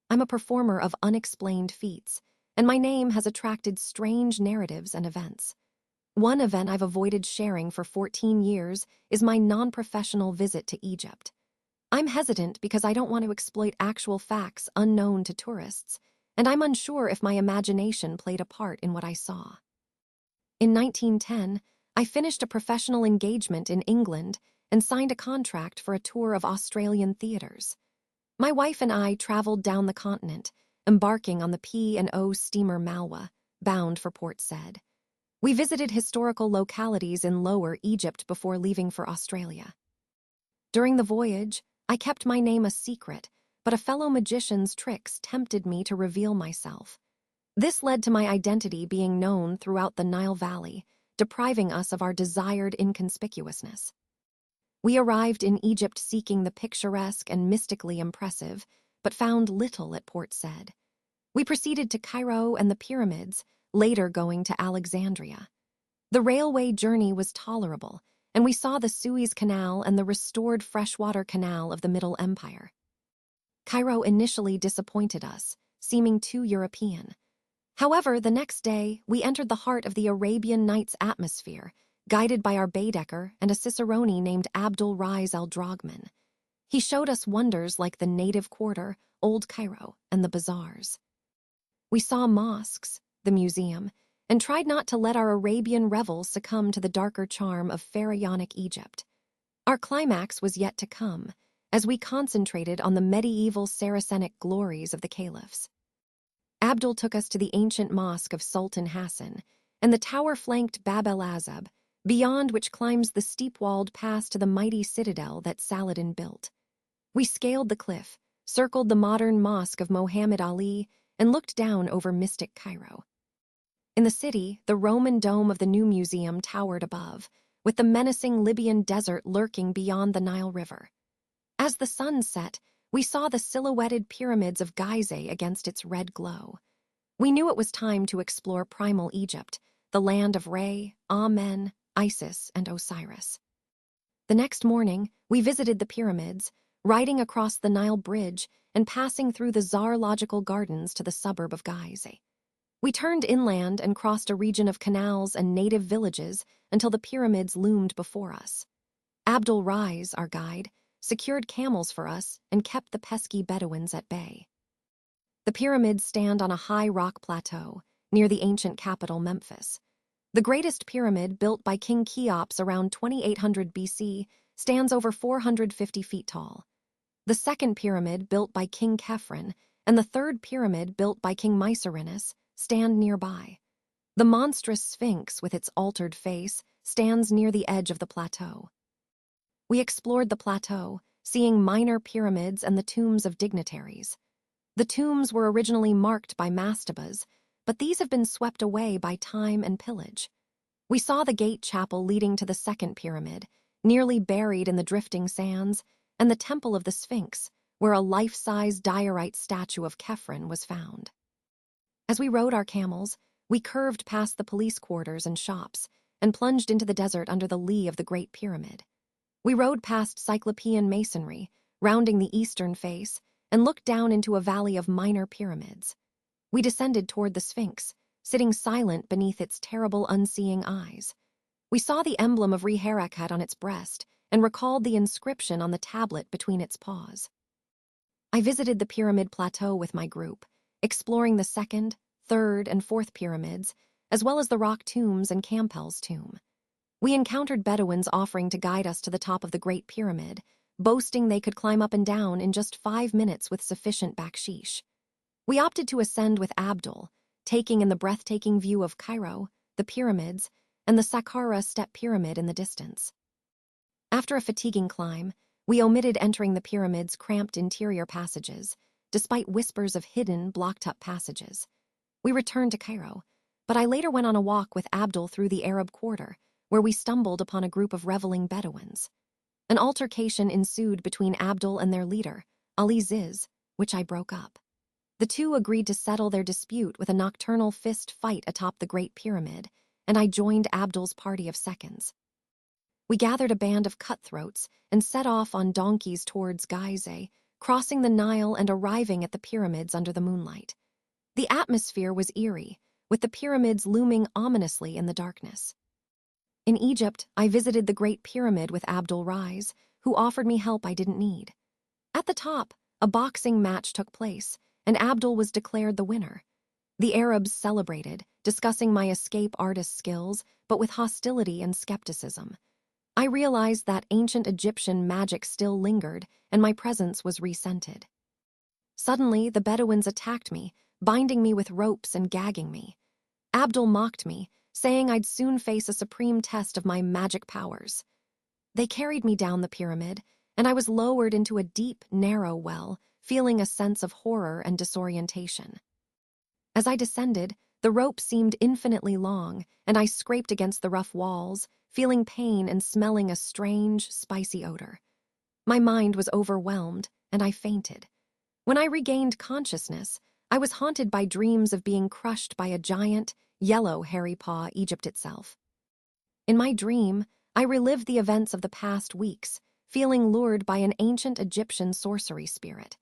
I'm a performer of unexplained feats, and my name has attracted strange narratives and events. One event I've avoided sharing for 14 years is my non-professional visit to Egypt. I'm hesitant because I don't want to exploit actual facts unknown to tourists, and I'm unsure if my imagination played a part in what I saw. In 1910, I finished a professional engagement in England and signed a contract for a tour of Australian theaters. My wife and I traveled down the continent, embarking on the P&O steamer Malwa, bound for Port Said. We visited historical localities in Lower Egypt before leaving for Australia. During the voyage, I kept my name a secret, but a fellow magician's tricks tempted me to reveal myself. This led to my identity being known throughout the Nile Valley, depriving us of our desired inconspicuousness. We arrived in Egypt seeking the picturesque and mystically impressive, but found little at Port Said. We proceeded to Cairo and the pyramids, later going to Alexandria. The railway journey was tolerable, and we saw the Suez Canal and the restored freshwater canal of the Middle Empire. Cairo initially disappointed us, seeming too European. However, the next day, we entered the heart of the Arabian Nights atmosphere, guided by our Baedeker and a cicerone named Abdul Rais al-Drogman. He showed us wonders like the Native Quarter, Old Cairo, and the bazaars. We saw mosques, the museum, and tried not to let our Arabian revels succumb to the darker charm of pharaonic Egypt. Our climax was yet to come, as we concentrated on the medieval Saracenic glories of the caliphs. Abdul took us to the ancient mosque of Sultan Hassan and the tower-flanked Bab el-Azab, beyond which climbs the steep-walled pass to the mighty citadel that Saladin built. We scaled the cliff, circled the modern mosque of Mohammed Ali, and looked down over mystic Cairo. In the city, the Roman dome of the new museum towered above, with the menacing Libyan desert lurking beyond the Nile River. As the sun set, we saw the silhouetted pyramids of Gizeh against its red glow. We knew it was time to explore primal Egypt, the land of Re, Amen, Isis, and Osiris. The next morning, we visited the pyramids, riding across the Nile Bridge and passing through the zoological gardens to the suburb of Gizeh. We turned inland and crossed a region of canals and native villages until the pyramids loomed before us. Abdul Rais, our guide, secured camels for us and kept the pesky Bedouins at bay. The pyramids stand on a high rock plateau near the ancient capital Memphis. The greatest pyramid, built by King Cheops around 2800 BC, stands over 450 feet tall. The second pyramid, built by King Khephren, and the third pyramid, built by King Mycerinus, stand nearby. The monstrous Sphinx, with its altered face, stands near the edge of the plateau. We explored the plateau, seeing minor pyramids and the tombs of dignitaries. The tombs were originally marked by mastabas, but these have been swept away by time and pillage. We saw the gate chapel leading to the second pyramid, nearly buried in the drifting sands, and the Temple of the Sphinx, where a life-size diorite statue of Khephren was found. As we rode our camels, we curved past the police quarters and shops and plunged into the desert under the lee of the Great Pyramid. We rode past Cyclopean masonry, rounding the eastern face, and looked down into a valley of minor pyramids. We descended toward the Sphinx, sitting silent beneath its terrible unseeing eyes. We saw the emblem of Re-Harakat on its breast and recalled the inscription on the tablet between its paws. I visited the pyramid plateau with my group, exploring the second, third, and fourth pyramids, as well as the rock tombs and Campbell's tomb. We encountered Bedouins offering to guide us to the top of the Great Pyramid, boasting they could climb up and down in just 5 minutes with sufficient bakshish. We opted to ascend with Abdul, taking in the breathtaking view of Cairo, the pyramids, and the Saqqara Step Pyramid in the distance. After a fatiguing climb, we omitted entering the pyramid's cramped interior passages, despite whispers of hidden, blocked-up passages. We returned to Cairo, but I later went on a walk with Abdul through the Arab Quarter, where we stumbled upon a group of reveling Bedouins. An altercation ensued between Abdul and their leader, Ali Ziz, which I broke up. The two agreed to settle their dispute with a nocturnal fist fight atop the Great Pyramid, and I joined Abdul's party of seconds. We gathered a band of cutthroats and set off on donkeys towards Gizeh, crossing the Nile and arriving at the pyramids under the moonlight. The atmosphere was eerie, with the pyramids looming ominously in the darkness. In Egypt, I visited the Great Pyramid with Abdul Rise, who offered me help I didn't need. At the top, a boxing match took place, and Abdul was declared the winner. The Arabs celebrated, discussing my escape artist skills, but with hostility and skepticism. I realized that ancient Egyptian magic still lingered, and my presence was resented. Suddenly, the Bedouins attacked me, binding me with ropes and gagging me. Abdul mocked me, saying I'd soon face a supreme test of my magic powers. They carried me down the pyramid, and I was lowered into a deep, narrow well, feeling a sense of horror and disorientation. As I descended, the rope seemed infinitely long, and I scraped against the rough walls, feeling pain and smelling a strange, spicy odor. My mind was overwhelmed, and I fainted. When I regained consciousness, I was haunted by dreams of being crushed by a giant, yellow hairy paw, Egypt itself. In my dream, I relived the events of the past weeks, feeling lured by an ancient Egyptian sorcery spirit.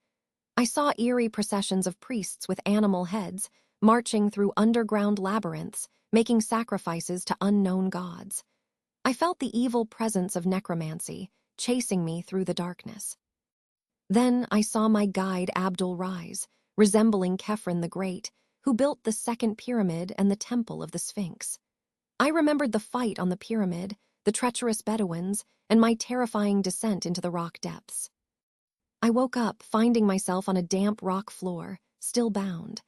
I saw eerie processions of priests with animal heads, marching through underground labyrinths, making sacrifices to unknown gods. I felt the evil presence of necromancy, chasing me through the darkness. Then I saw my guide Abdul Rise, resembling Khephren the Great, who built the second pyramid and the temple of the Sphinx. I remembered the fight on the pyramid, the treacherous Bedouins, and my terrifying descent into the rock depths. I woke up, finding myself on a damp rock floor, still bound.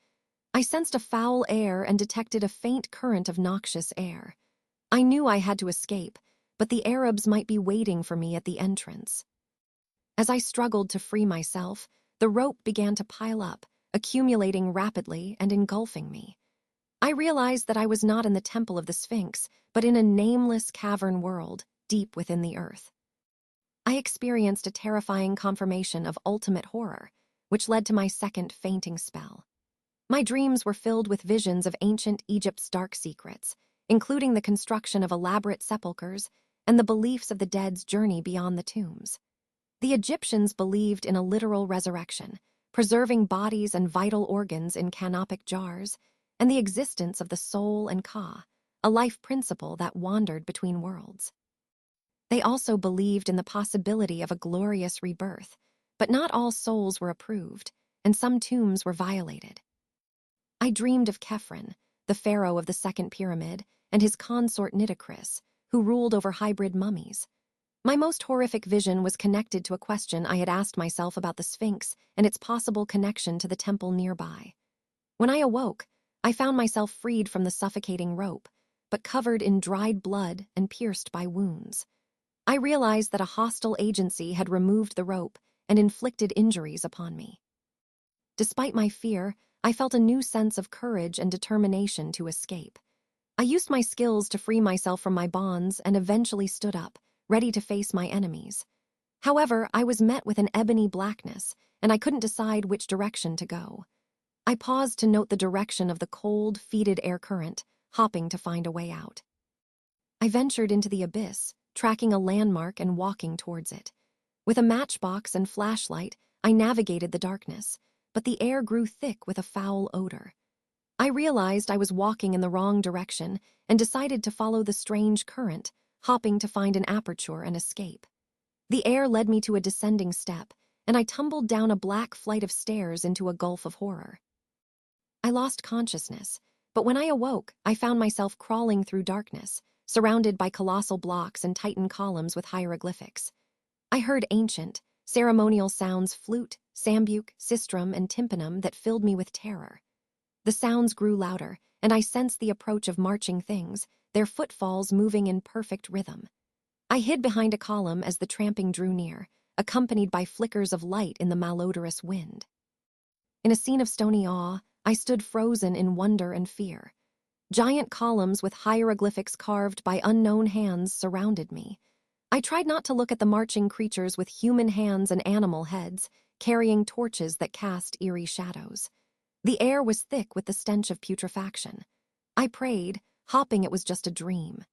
I sensed a foul air and detected a faint current of noxious air. I knew I had to escape, but the Arabs might be waiting for me at the entrance. As I struggled to free myself, the rope began to pile up, accumulating rapidly and engulfing me. I realized that I was not in the Temple of the Sphinx, but in a nameless cavern world, deep within the earth. I experienced a terrifying confirmation of ultimate horror, which led to my second fainting spell. My dreams were filled with visions of ancient Egypt's dark secrets, including the construction of elaborate sepulchres and the beliefs of the dead's journey beyond the tombs. The Egyptians believed in a literal resurrection, preserving bodies and vital organs in canopic jars, and the existence of the soul and Ka, a life principle that wandered between worlds. They also believed in the possibility of a glorious rebirth, but not all souls were approved, and some tombs were violated. I dreamed of Khephren, the pharaoh of the second pyramid, and his consort Nitocris, who ruled over hybrid mummies. My most horrific vision was connected to a question I had asked myself about the Sphinx and its possible connection to the temple nearby. When I awoke, I found myself freed from the suffocating rope, but covered in dried blood and pierced by wounds. I realized that a hostile agency had removed the rope and inflicted injuries upon me. Despite my fear, I felt a new sense of courage and determination to escape. I used my skills to free myself from my bonds and eventually stood up, ready to face my enemies. However, I was met with an ebony blackness, and I couldn't decide which direction to go. I paused to note the direction of the cold, fetid air current, hopping to find a way out. I ventured into the abyss, tracking a landmark and walking towards it. With a matchbox and flashlight, I navigated the darkness, but the air grew thick with a foul odor. I realized I was walking in the wrong direction and decided to follow the strange current, hopping to find an aperture and escape. The air led me to a descending step, and I tumbled down a black flight of stairs into a gulf of horror. I lost consciousness, but when I awoke, I found myself crawling through darkness, surrounded by colossal blocks and Titan columns with hieroglyphics. I heard ancient, ceremonial sounds: flute, sambuc, sistrum, and tympanum that filled me with terror. The sounds grew louder, and I sensed the approach of marching things, their footfalls moving in perfect rhythm. I hid behind a column as the tramping drew near, accompanied by flickers of light in the malodorous wind. In a scene of stony awe, I stood frozen in wonder and fear. Giant columns with hieroglyphics carved by unknown hands surrounded me. I tried not to look at the marching creatures with human hands and animal heads, carrying torches that cast eerie shadows. The air was thick with the stench of putrefaction. I prayed, hoping it was just a dream.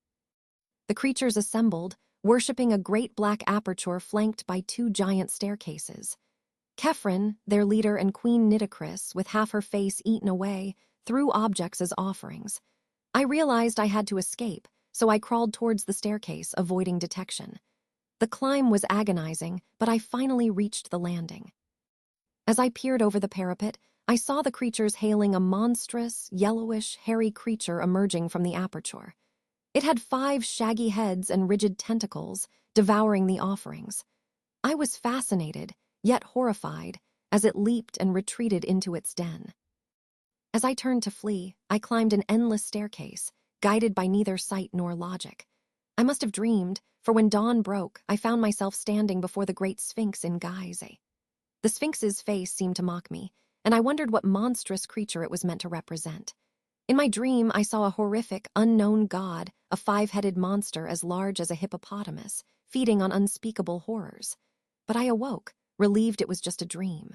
The creatures assembled, worshipping a great black aperture flanked by two giant staircases. Kephren, their leader, and Queen Nitocris, with half her face eaten away, threw objects as offerings. I realized I had to escape, so I crawled towards the staircase, avoiding detection. The climb was agonizing, but I finally reached the landing. As I peered over the parapet, I saw the creatures hailing a monstrous, yellowish, hairy creature emerging from the aperture. It had 5 shaggy heads and rigid tentacles, devouring the offerings. I was fascinated, yet horrified, as it leaped and retreated into its den. As I turned to flee, I climbed an endless staircase, guided by neither sight nor logic. I must have dreamed, for when dawn broke, I found myself standing before the great Sphinx in Guise. The Sphinx's face seemed to mock me, and I wondered what monstrous creature it was meant to represent. In my dream, I saw a horrific, unknown god, a 5-headed monster as large as a hippopotamus, feeding on unspeakable horrors. But I awoke, relieved it was just a dream.